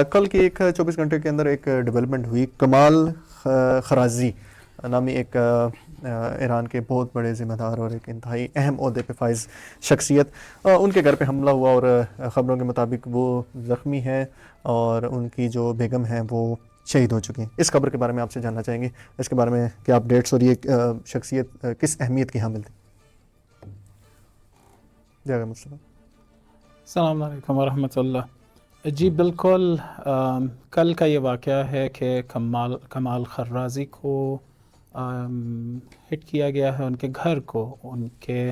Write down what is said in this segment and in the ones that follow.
کل کی ایک 24 گھنٹے کے اندر ایک ڈیولپمنٹ ہوئی. کمال خرازی نامی ایک ایران کے بہت بڑے ذمہ دار اور ایک انتہائی اہم عہدے پہ فائز شخصیت، ان کے گھر پہ حملہ ہوا اور خبروں کے مطابق وہ زخمی ہیں اور ان کی جو بیگم ہیں وہ شہید ہو چکی ہیں. اس خبر کے بارے میں آپ سے جاننا چاہیں گے، اس کے بارے میں کیا اپڈیٹس اور یہ شخصیت کس اہمیت کی حامل تھی؟ جی مصطفیٰ. السلام علیکم ورحمۃ اللہ. جی بالکل، کل کا یہ واقعہ ہے کہ کمال خرازی کو ہٹ کیا گیا ہے. ان کے گھر کو، ان کے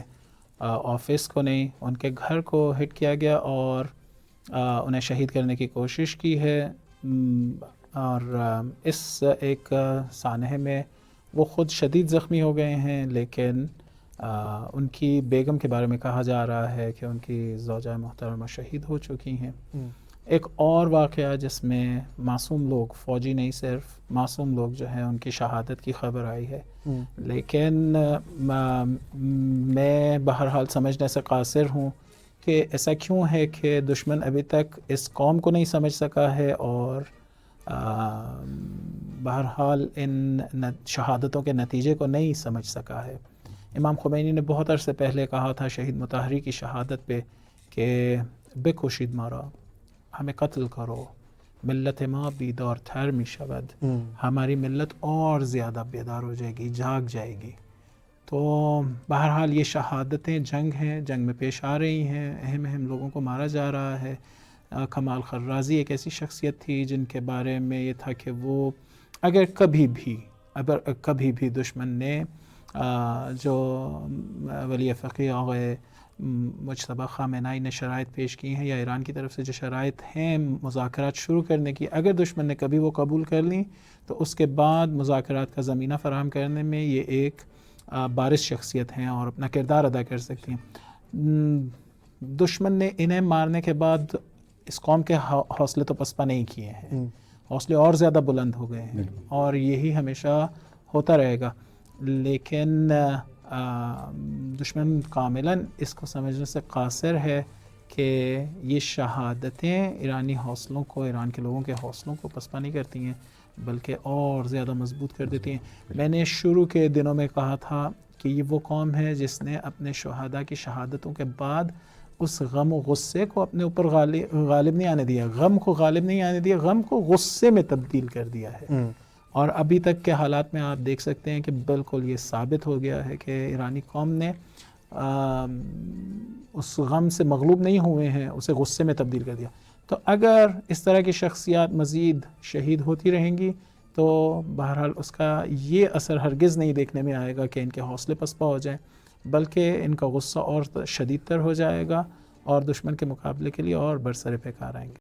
آفس کو نہیں، ان کے گھر کو ہٹ کیا گیا اور انہیں شہید کرنے کی کوشش کی ہے. اور اس ایک سانحے میں وہ خود شدید زخمی ہو گئے ہیں، لیکن ان کی بیگم کے بارے میں کہا جا رہا ہے کہ ان کی زوجہ محترمہ شہید ہو چکی ہیں. ایک اور واقعہ جس میں معصوم لوگ، فوجی نہیں صرف معصوم لوگ جو ہیں، ان کی شہادت کی خبر آئی ہے. لیکن میں بہرحال سمجھنے سے قاصر ہوں کہ ایسا کیوں ہے کہ دشمن ابھی تک اس قوم کو نہیں سمجھ سکا ہے اور بہرحال ان شہادتوں کے نتیجے کو نہیں سمجھ سکا ہے. امام خمینی نے بہت عرصے پہلے کہا تھا شہید مطہری کی شہادت پہ کہ بکشید مارا، ہمیں قتل کرو، ملت ما بیدار تر می شود، ہماری ملت اور زیادہ بیدار ہو جائے گی، جاگ جائے گی. تو بہرحال یہ شہادتیں جنگ ہیں، جنگ میں پیش آ رہی ہیں، اہم لوگوں کو مارا جا رہا ہے. کمال خرازی ایک ایسی شخصیت تھی جن کے بارے میں یہ تھا کہ وہ اگر کبھی بھی دشمن نے جو ولی فقیہ آقا مجتبی خامنہئی نے شرائط پیش کی ہیں یا ایران کی طرف سے جو شرائط ہیں مذاکرات شروع کرنے کی، اگر دشمن نے کبھی وہ قبول کر لیں تو اس کے بعد مذاکرات کا زمینہ فراہم کرنے میں یہ ایک بارز شخصیت ہیں اور اپنا کردار ادا کر سکتی ہیں. دشمن نے انہیں مارنے کے بعد اس قوم کے حوصلے تو پسپا نہیں کیے ہیں، حوصلے اور زیادہ بلند ہو گئے ہیں اور یہی ہمیشہ ہوتا رہے گا. لیکن دشمن کاملاً اس کو سمجھنے سے قاصر ہے کہ یہ شہادتیں ایرانی حوصلوں کو، ایران کے لوگوں کے حوصلوں کو پسپا نہیں کرتی ہیں بلکہ اور زیادہ مضبوط کر دیتی ہیں. میں نے شروع کے دنوں میں کہا تھا کہ یہ وہ قوم ہے جس نے اپنے شہداء کی شہادتوں کے بعد اس غم و غصے کو اپنے اوپر غالب نہیں آنے دیا، غم کو غالب نہیں آنے دیا، غم کو غصے میں تبدیل کر دیا ہے. اور ابھی تک کے حالات میں آپ دیکھ سکتے ہیں کہ بالکل یہ ثابت ہو گیا ہے کہ ایرانی قوم نے اس غم سے مغلوب نہیں ہوئے ہیں، اسے غصے میں تبدیل کر دیا. تو اگر اس طرح کی شخصیات مزید شہید ہوتی رہیں گی تو بہرحال اس کا یہ اثر ہرگز نہیں دیکھنے میں آئے گا کہ ان کے حوصلے پسپا ہو جائیں، بلکہ ان کا غصہ اور شدید تر ہو جائے گا اور دشمن کے مقابلے کے لیے اور برسر پیکار آئیں گے.